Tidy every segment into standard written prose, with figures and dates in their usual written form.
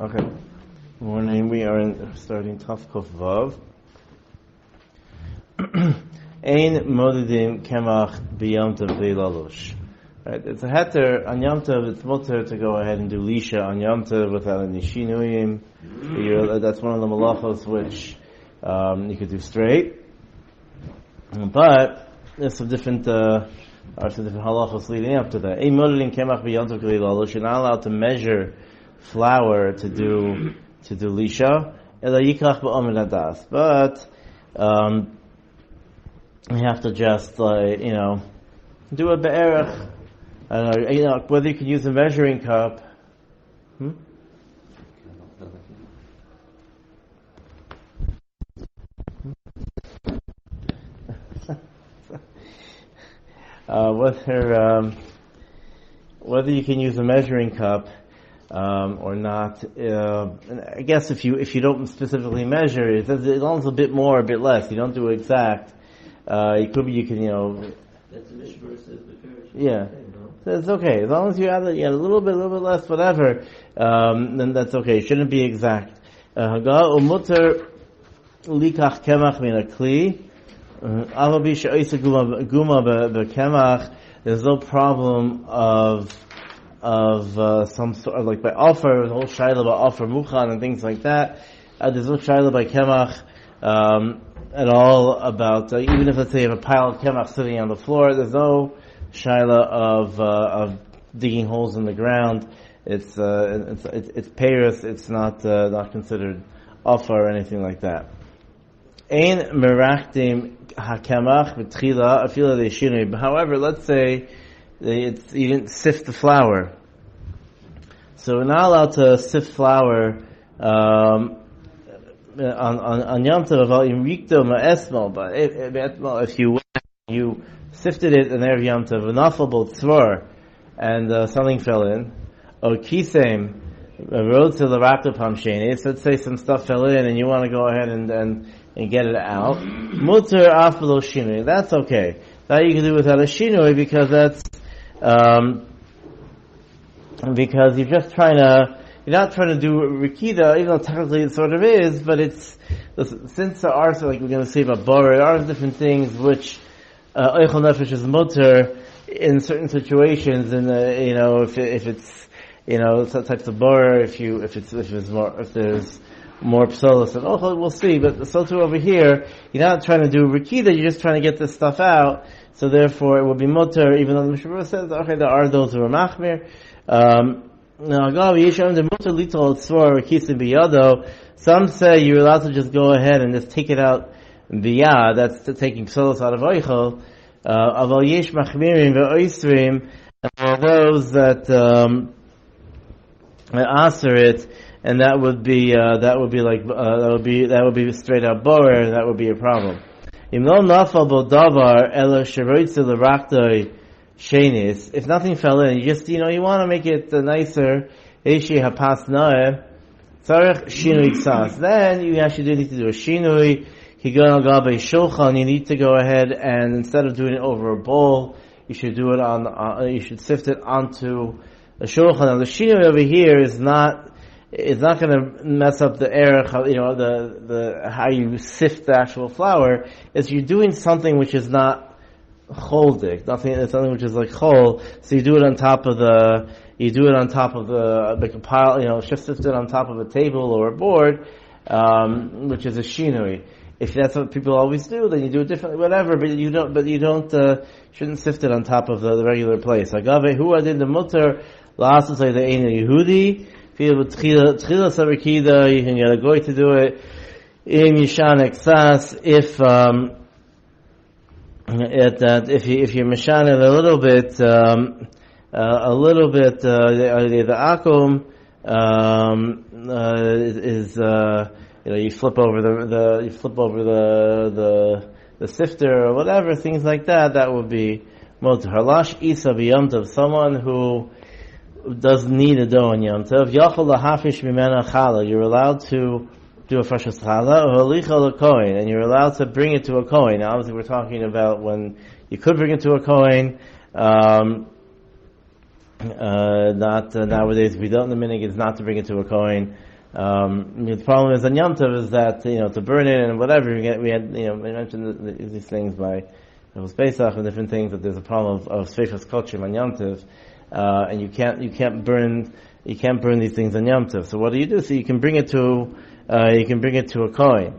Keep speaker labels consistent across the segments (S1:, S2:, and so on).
S1: Okay. Morning. We are starting Taf Kuf Vav. Ein modidim kemach b'yom tov v'lalosh. Right. It's a heter on Yom Tov. It's mutter to go ahead and do lisha on Yom Tov without any shinuyim. That's one of the malachos which you could do straight. But there's some different halachos leading up to that. Ein modidim kemach b'yom tov v'lalosh. You're not allowed to measure flour to do lisha, but you have to just do a be'erach. I don't know, whether you can use a measuring cup. Whether you can use a measuring cup or not. I guess if you don't specifically measure it, as long as a bit more, a bit less, you don't do exact. It could be you can
S2: That's the Mishmar says the Parish.
S1: Yeah, so it's okay as long as you add a little bit less, whatever. Then that's okay. It shouldn't be exact. Umuter likach kemach min akli. Avabi she'oisa guma bekemach. There's no problem of some sort of like by offer, the whole shayla by offer mukhan and things like that. There's no shayla by kemach at all about even if let's say you have a pile of kemach sitting on the floor. There's no shayla of digging holes in the ground. It's peiros. It's not considered offer or anything like that. Ein merachtim hakemach b'tchila afila de'shinui. However, let's say you didn't sift the flour. So we're not allowed to sift flour on Yom Tov but if you sifted it in Erev Yom Tov, and something fell in, or kisem road to the raptor pamshenis, let's say some stuff fell in and you want to go ahead and get it out, mutter afalo shinui, that's okay. That you can do without a shinui because that's because you're not trying to do rikida, even though technically it sort of is, but since there are, so like we're going to say about borer, there are different things which eichel nefesh is mutter in certain situations, and if it's some types of borer, if there's more psolos and we'll see. But so too over here, you're not trying to do rikida, you're just trying to get this stuff out. So therefore, it will be mutter, even though the Mishnah says, okay, there are those who are machmir. Some say you're allowed to just go ahead and just take it out biyah. That's taking psolos out of oichel. Aval yesh machmirim ve'oisrim, and those that aser it, and that would be straight out borer, and that would be a problem. If nothing fell in, you just, you want to make it nicer, then you actually do need to do a shinui. You need to go ahead and instead of doing it over a bowl, you should do it you should sift it onto a shulchan. Now the shinui over here is not going to mess up the erech, the how you sift the actual flour. It's you're doing something which is not choldik, something which is like chol. So you do it on top of the like a pile, sift it on top of a table or a board, which is a shinui. If that's what people always do, then you do it differently, whatever. But you don't shouldn't sift it on top of the regular place. Agave hu adin the mutter la'asus like the ein Yehudi. Tchila savarkida, you can get a goy to do it. Im yishan eksas, if you're mishan it a little bit, the akum is you flip over the sifter or whatever, things like that. That would be motor halash isa b'yom tov, someone who doesn't need a dough on Yom Tov. Yachol lahafish mimena challah. You're allowed to do a fresh challah, or halicha l'kohen, and you're allowed to bring it to a kohen. Now, obviously, we're talking about when you could bring it to a kohen. Not nowadays. We don't. The minig is not to bring it to a kohen. The problem is on Yom Tov is that, to burn it and whatever, we mentioned these things by Pesach and different things, that there's a problem of Sfeifas Kochim on Yom Tov, and you can't burn these things on Yom Tov. So what do you do? So you can bring it to a Kohen.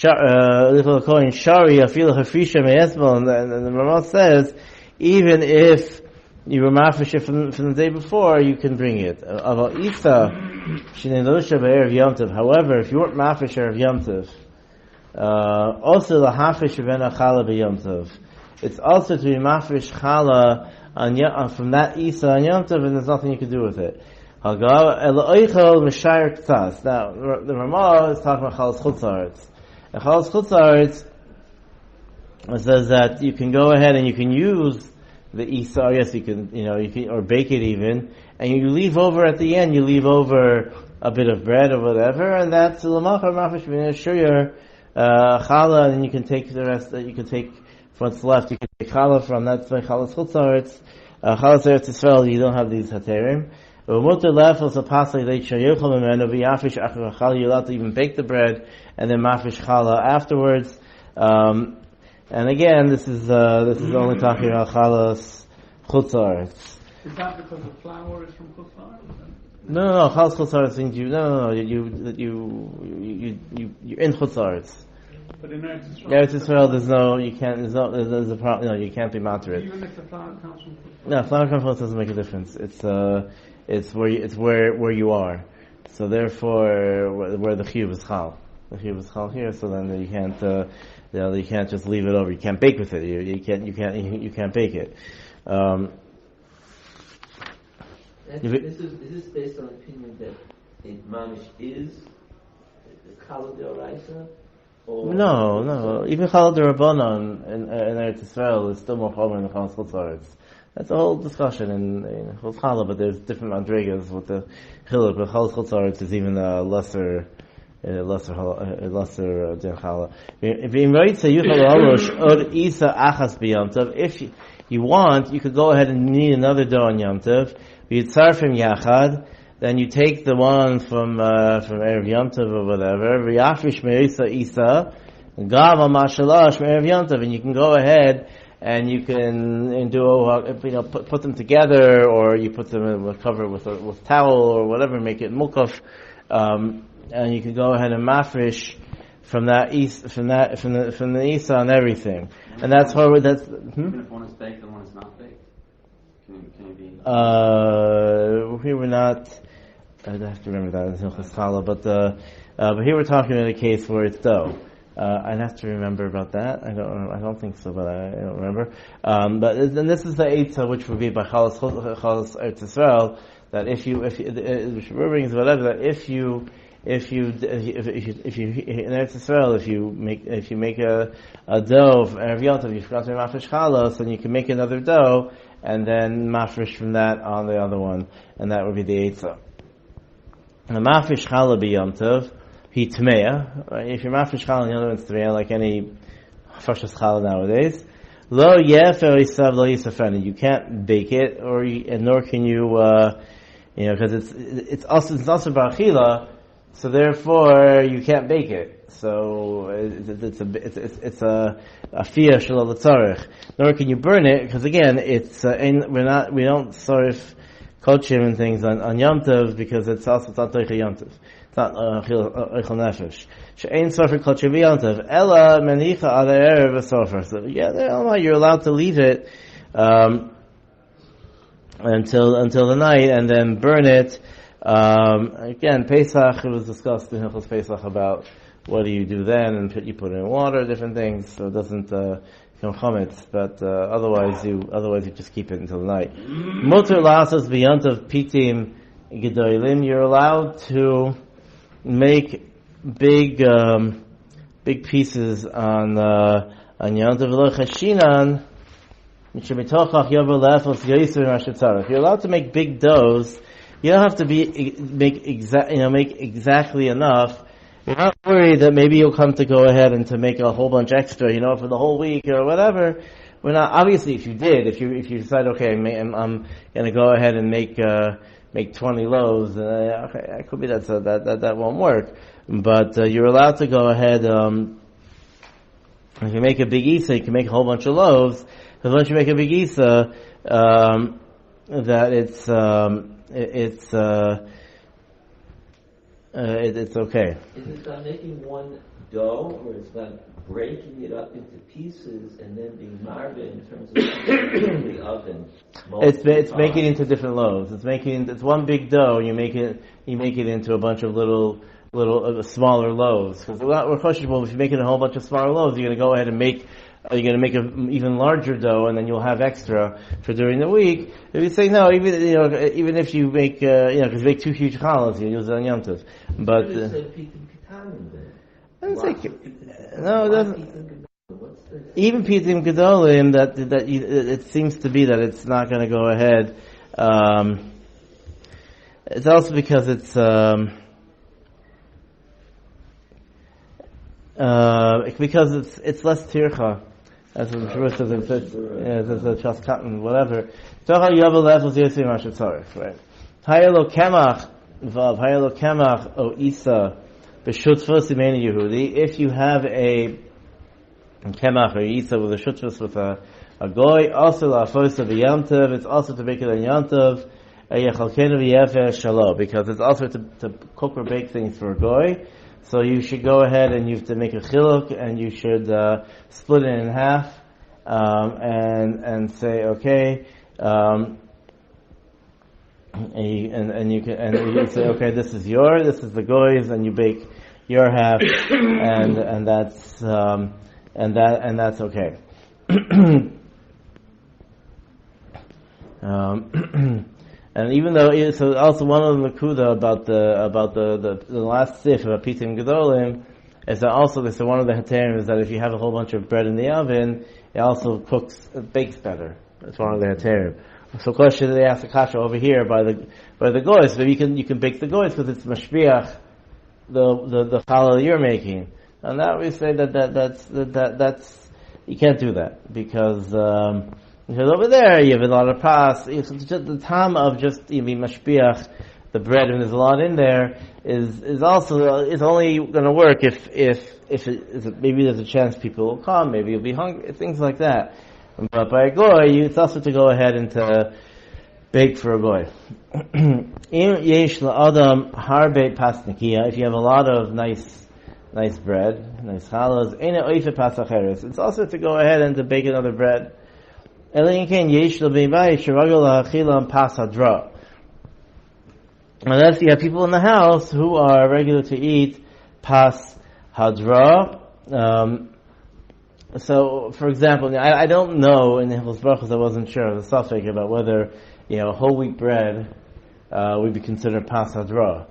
S1: Little Kohen Shari, Afil Hafisha Me'esbel, and the Ramah says, even if you were mafresh from the day before, you can bring it. However, if you weren't mafresh of Yom Tov, also the hafish ben Challah b'Yom Tov, it's also to be mafresh Challah from that Isa on Yom Tov, and there's nothing you can do with it. Now, the Ramah is talking about Chalas Chutzaretz. And Chalas Chutzaretz says that you can go ahead and you can use the Isa, yes, you can, or bake it even, and you leave over at the end, you leave over a bit of bread or whatever, and that's Lamachar Mafish Shuyar Challah, and you can take the rest that you can take from what's left. You can take Challah from that's by Chalas Chutzaretz. Chalas Eretz Yisrael, you don't have these Haterim. You're allowed to even bake the bread and then mafish challah afterwards. And again, this is only talking about chalas chutzaretz.
S3: Is that because the flour is from chutzaretz?
S1: No. Chalas chutzaretz means you're in chutzaretz.
S3: But in
S1: Eretz Yisrael, there's a problem. You can't be matir.
S3: Even if the flour comes from chutzaretz.
S1: No, flour comes from chutzaretz doesn't make a difference. It's where you are. So therefore, where the chiyuv is chal. The chiyuv is chal here, so then you can't just leave it over. You can't bake with it. You can't bake it.
S2: Is this based on the opinion that it mamish is the Challah d'Oraisa?
S1: No. Even Challah d'Rabbanan in Eretz Yisrael is still more common than Chalas Chutzaretz. That's a whole discussion in Challah, but there's different madrigas with the chiluk. But Chalas Chutzaretz is even a lesser din Challah. If you want, you could go ahead and knead another dough on Yom Tov. From Yachad, then you take the one from Erev Yom Tov or whatever. V'yafish me'isa isa, gav ha'mashalash me'erev Yom Tov, and you can go ahead and you can put them together, or you put them in cover with towel or whatever, make it mukaf, and you can go ahead and mafresh from the isa and everything, and that's why that's.
S4: Even if one is baked and one is not baked, can it be?
S1: We were not. I'd have to remember that in Hilchos Challah, but here we're talking about a case where it's dough. I'd have to remember about that. I don't think so, but I don't remember. But and this is the eitzah which would be by Chalas Eretz Yisrael, that if you brings whatever, that if you in Eretz Yisrael, if you make a dough of Erev Yom Tov, you forgot to mafresh chalos, then you can make another dough and then mafresh from that on the other one, and that would be the eitzah. And the mafresh challah b'Yom Tov, he tmeya. If you're mafresh challah, the other one's tmeya, like any freshest challah nowadays. Lo yefer isav lo yisafani. You can't bake it, nor can you, because it's also ba'achila, so therefore you can't bake it. So it's a fiyah shalal l'tzarech. Nor can you burn it, because again, we don't sorf kochim and things on Yom Tov, because it's not toicha Yom Tov. It's not oichel nefesh. She'ein sofer kochim v'Yom Tov. Ela menicha ad erev v'sofer. So you're allowed to leave it until the night, and then burn it. Again, Pesach, it was discussed in Hilchos Pesach about what do you do then, and you put it in water, different things, so it doesn't become chametz. But otherwise you just keep it until the night. Mutar la'asos b'Yom Tov pitim gedolim. You're allowed to make big pieces on Yom Tov v'lo chashinan. You're allowed to make big doughs. You don't have to make exactly enough. You're not worried that maybe you'll come to go ahead and to make a whole bunch extra, for the whole week or whatever. We're not, obviously if you decide, okay, I'm gonna go ahead and make make 20 loaves. Okay, it could be that won't work. But you're allowed to go ahead. If you make a big isa, you can make a whole bunch of loaves. Because once you make a big isa, that it's okay.
S2: Is it about making one dough, or it's about breaking it up into pieces and then being marved in terms of the oven?
S1: It's making it into different loaves. It's one big dough. You make it into a bunch of little smaller loaves. Because we're questionable if you make it a whole bunch of smaller loaves, you're going to go ahead and make an even larger dough, and then you'll have extra for during the week. If you say no, even if you make because you make 2 huge challahs, you use it on Yom Tov. But no, it doesn't. Even pitim gedolim, it seems to be that it's not going to go ahead. It's also because it's less tircha. As the Shavuot says, it's a chas cotton, whatever. Tocha yavel lefos yosei mashet tzarich, right? Hayalo kemach o isa b'shutfos imeni Yehudi. If you have a kemach or isa with a shutfos with a goy, also la'afosa b'yam tov, it's also to make it on Yom Tov, yechalkenu v'yefeh shalom, because it's also to cook or bake things for a goy. So you should go ahead and you have to make a chiluk, and you should split it in half, and say okay, and you can say okay, this is the goy's, and you bake your half, and that's okay. And even though so also one of the nakuda about the last sif about pitim gedolim is that also they say one of the heterim is that if you have a whole bunch of bread in the oven, it also bakes better. That's one of the heterim. So question they ask the kasha over here by the goys, but you can bake the goys because it's mashbiach the challah you're making, and that we say that's you can't do that because over there you have a lot of pas. The time of just mashbiach the bread, and there's a lot in there, is only going to work if maybe there's a chance people will come, maybe you'll be hungry, things like that. But by a goy, it's also to go ahead and to bake for a goy. Yesh la'adam harbe pas nikia. If you have a lot of nice bread, nice challahs, ena oife pas acheres. It's also to go ahead and to bake another bread. Unless you have people in the house who are regular to eat pas hadra. So, for example, I don't know in the Hilchos Brachos, I wasn't sure of the suffix about whether whole wheat bread would be considered pas hadra.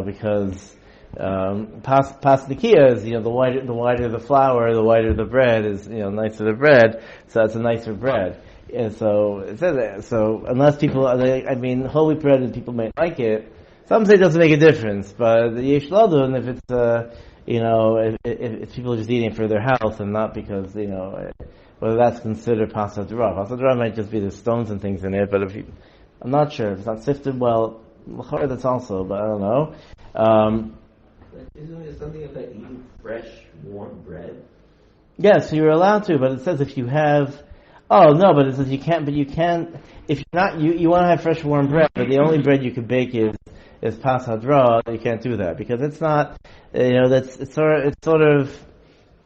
S1: Because pas nikia is the wider the flour, the wider the bread is nicer the bread, so it's a nicer bread. And so it says that. So unless people, whole wheat bread and people may like it, some say it doesn't make a difference. But the yesh ladun, if it's if people are just eating it for their health and not because whether that's considered pas hadra. Pas hadra might just be the stones and things in it, but I'm not sure if it's not sifted well. That's also, but I don't know.
S2: Isn't there something about eating fresh, warm bread?
S1: Yes, you're allowed to, but it says if you have. Oh no, but it says you can't. But you can if you're not. You want to have fresh, warm bread, but the only bread you can bake is pas hadra. You can't do that because it's not. It's sort of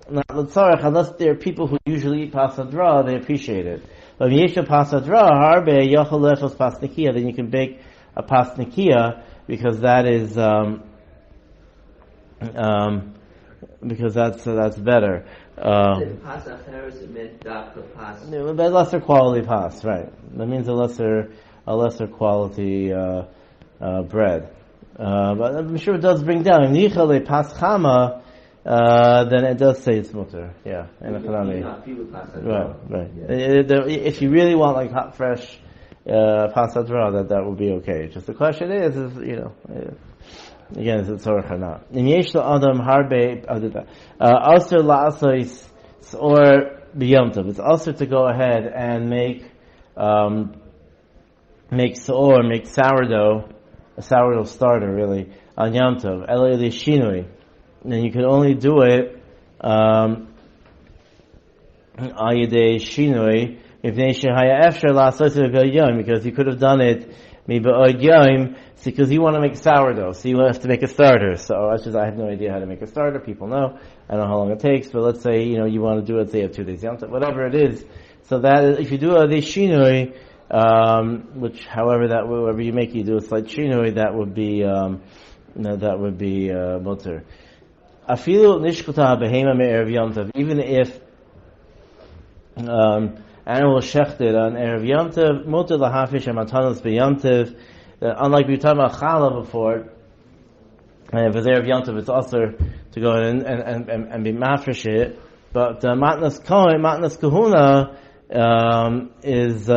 S1: not l'tzarech unless there are people who usually eat pas hadra. They appreciate it. But when you eat pas hadra, harbe yochel lefos pas nikia, then you can bake a pas nikia because that is because that's better.
S2: Pas acheres, it meant dafka pas.
S1: Lesser quality pas, right? That means a lesser quality bread. But I'm sure it does bring down. If nichale pas chama, then it does say it's mutter. Yeah, right. If you really want like hot, fresh pas hadra, that would be okay. Just the question is again, is it tzorach or not? In yesh la'adam harbe aser la'asais or b'yom tov. It's also to go ahead and make make sourdough, a sourdough starter really, on Yom Tov, Elei Shinui. And you can only do it, Ayidei Shinui, because you could have done it because you want to make sourdough, so you have to make a starter. So I have no idea how to make a starter. People know. I don't know how long it takes, but let's say, you want to do it, say you have 2 days, whatever it is. So that is, if you do a shinui, which however you make, you do a slight shinui, that would be mutter. Afilu nishkuta behema me'erev Yom Tov, even if animal shechted on Erev Yom Tov, mutter lahafish and matanos b'Yom Tov. Unlike we were talking about Challah before, and if it's Erev Yom Tov, it's also to go in and be mafresh it. But matnas kahuna is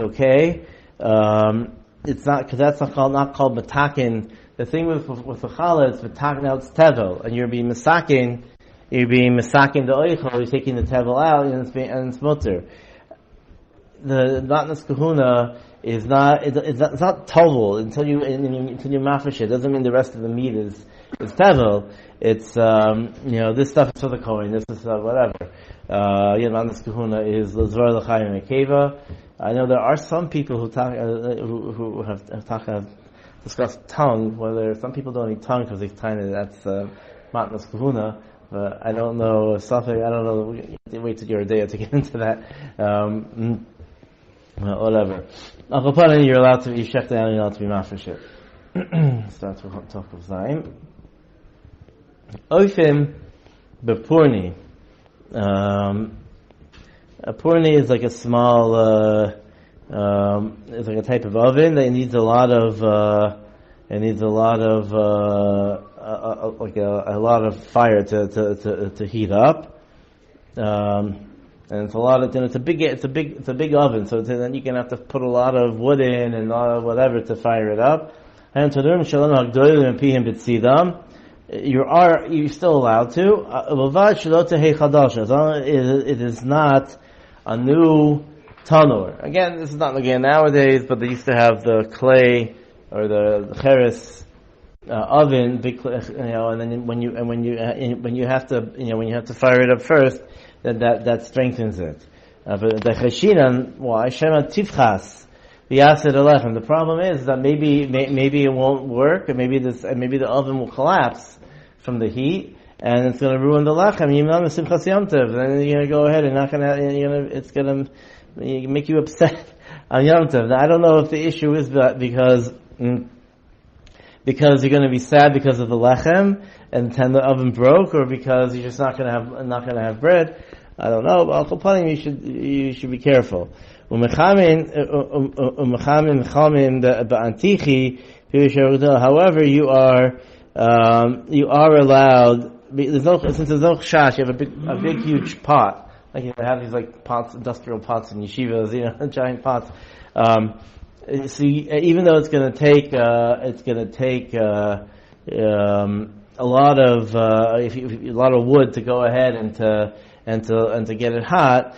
S1: okay. It's not, because that's not called matakin. The thing with the Challah is matakin, now it's tevel, and you're being misakin the oichel, you're taking the tevel out, and it's mutter. The matnas kahuna is not, it's not tovel until you mafresh it. It doesn't mean the rest of the meat is tevel. It's, this stuff is for the Kohen, this is whatever. Matnas kahuna is l'zvar l'chaim mekeva. I know there are some people who have discussed tongue, whether some people don't eat tongue because they find that's matnas kahuna. But I don't know, I don't know, wait till you're a day to get into that. Whatever. You're allowed to be shech down, you're allowed to be mafresh it. Start to talk of Zayin. Oifim bepurni. A purni is like a small, it's like a type of oven that needs a lot of fire to heat up. And it's a lot of, it's a big oven, so then you're gonna have to put a lot of wood in and whatever to fire it up. And you're still allowed to, as long as it is not a new tanur. Again, this is not again nowadays, but they used to have the clay or the cheres oven, big, and then when you have to fire it up first, that strengthens it. But the cheshinan, why shema tivchas v'yaser alechem? The problem is that maybe it won't work, and maybe the oven will collapse from the heat, and it's going to ruin the lechem. Yimam simchas Yom Tov. Then you're going to go ahead and it's going to make you upset on Yom Tov. Now, I don't know if the issue is because you're going to be sad because of the lechem and the oven broke, or because you're just not going to have bread. I don't know. But you should be careful. However, you are allowed. Since there's no chash, you have a big huge pot. Like you have these like pots, industrial pots in yeshivas, giant pots. So even though it's going to take a lot of wood to go ahead and to get it hot,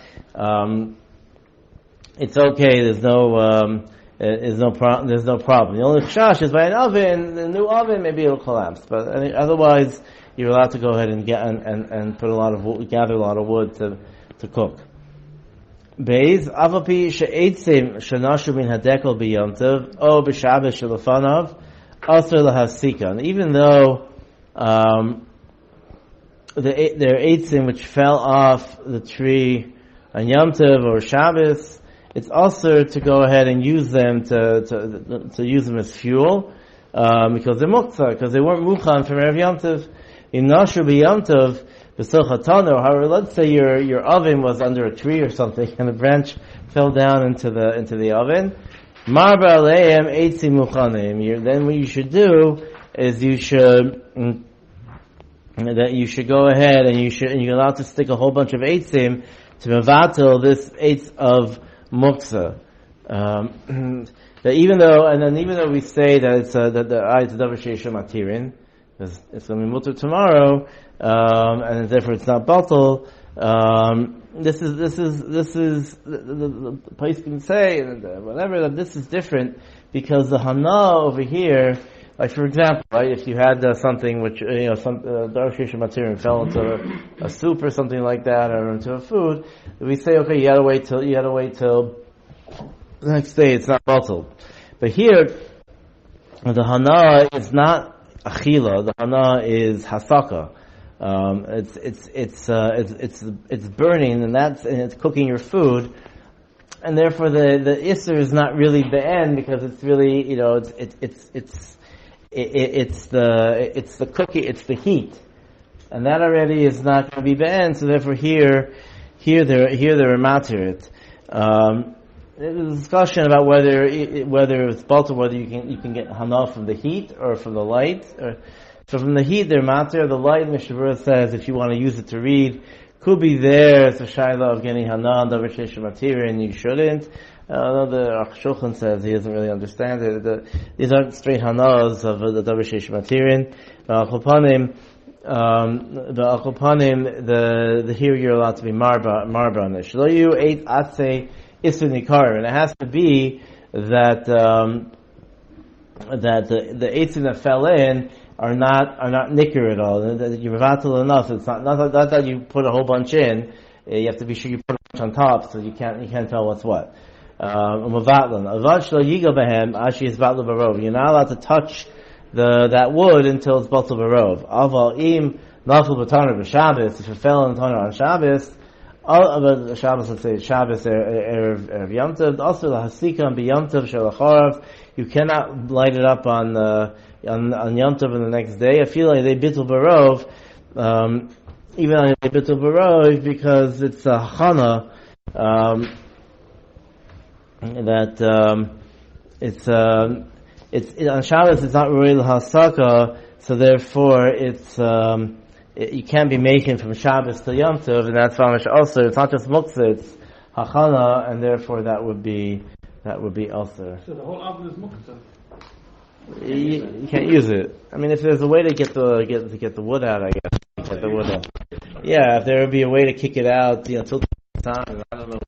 S1: it's okay. There's no problem. The only chash is by an oven. The new oven, maybe it'll collapse, but otherwise you're allowed to go ahead and get and put gather a lot of wood to cook. Beis avapi she'etzim shenashu min hadekel b'yom tov o b'shabbos shelafanav aser lahasika. And even though their eitzim which fell off the tree on Yom Tov or Shabbos, it's also to go ahead and use them to use them as fuel because they're muktzah, because they weren't mukhan from Erev Yom Tov. In nashu b'Yom Tov b'silchatano. However, let's say your oven was under a tree or something, and a branch fell down into the oven. Marba aleim eitzim muchanim. Then what you should do is you should go ahead and you're allowed to stick a whole bunch of eitzim to mevatel this eitz of muktzah. That even though we say that it's that the ayat davar sheisham atirin, it's going to be mutter tomorrow, and therefore it's not batal. This is the place can say whatever that this is different because the hana over here, like for example, right, if you had something which some darshishim material fell into a soup or something like that, or into a food, we say okay, you gotta wait till the next day. It's not bottled, but here the hana is not achila. The hana is hasaka. It's burning, and it's cooking your food, and therefore the isser is not really the end because it's really it's the cooking, it's the heat, and that already is not going to be the end. So therefore here they're matir it. There's a discussion about whether it's balta, whether you can get hana from the heat or from the light. So from the heat, they're matir. The light, Mishavura says, if you want to use it to read, could be there. It's a shayla of getting hana and davar sheish matir, and you shouldn't. The Orach Shulchan says he doesn't really understand it. These aren't straight hanas of the davar sheish matir. The here you're allowed to be marba on it. Shlo you ate atse isu nikar, and it has to be that the eitzim that fell in are not nicker at all. You're vatal enough. It's not that you put a whole bunch in. You have to be sure you put a bunch on top, so you can't tell what's what. You're not allowed to touch that wood until it's batal barov. Aval im nafil b'taner b'Shabbos. If it fell in the taner on Shabbos, Shabbos, let's say Shabbos erev Yom Tov. Also the hasika and b'Yom Tov shel acharav. You cannot light it up on Yom Tov in the next day. I feel like they bitul barov, even on they bitul barov because it's a chana it's on Shabbos. It's not really hasaka, so therefore you can't be making from Shabbos to Yom Tov, and that's mamish also. It's not just muktzah; it's hachana, and therefore that would be also.
S3: So the whole oven is muktzah.
S1: You can't use it. I mean, if there's a way to get the wood out, I guess get the wood out. Yeah, if there would be a way to kick it out, till the time. I don't know.